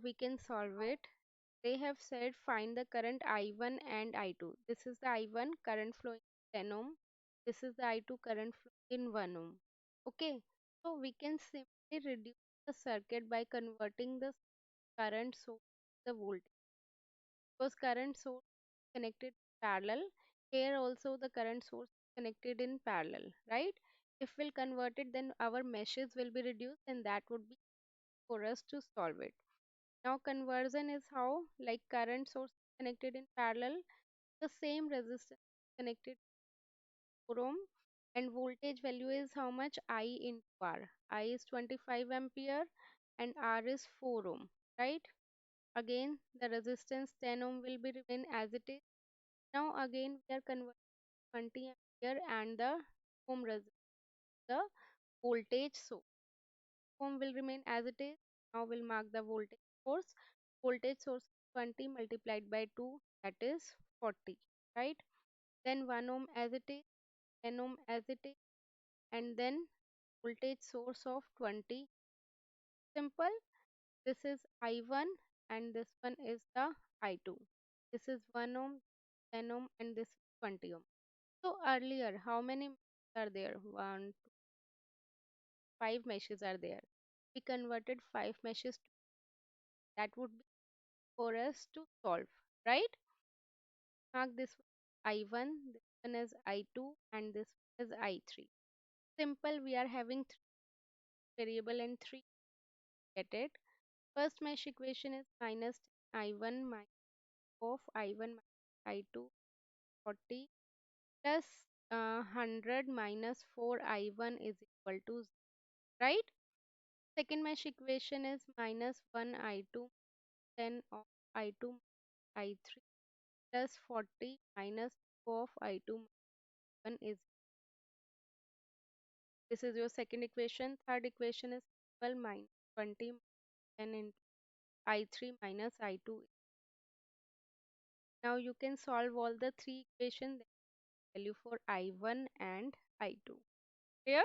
we can solve it. They have said find the current I1 and I2. This is the I1 current flowing 10 ohm. This is the I2 current flowing in 1 ohm. Okay, so we can simply reduce the circuit by converting the current source to the voltage, because current source connected parallel. Here also the current source connected in parallel, right? If we'll convert it, then our meshes will be reduced, and that would be for us to solve it. Now conversion is how, like current source connected in parallel, the same resistance connected to 4 ohm, and voltage value is how much, I into R. I is 25 ampere and R is 4 ohm, right? Again the resistance 10 ohm will be remain as it is. Now again we are converting 20 ampere and the ohm resistance, the voltage source. Ohm will remain as it is. Now we'll mark the voltage source. Voltage source 20 multiplied by 2, that is 40, right? Then 1 ohm as it is, 10 ohm as it is, and then voltage source of 20. Simple. This is I1 and this one is the I2. This is 1 ohm, 10 ohm, and this is 20 ohm. So earlier, how many meshes are there? 1, 2, 5 meshes are there. We converted 5 meshes to, that would be for us to solve, right? Mark this one I1, this one is I2, and this one is I3. Simple, we are having three variable and three, get it. First mesh equation is minus I1 minus of I1 minus I2 40 plus 100 minus 4 I1 is equal to 0, right? Second mesh equation is minus 1 I2 10 of I2 I3 plus 40 minus 2 of I2 1 is, this is your second equation. Third equation is 12 minus 20 10 into I3 minus I2. Now you can solve all the three equations, value for I1 and I2. Clear?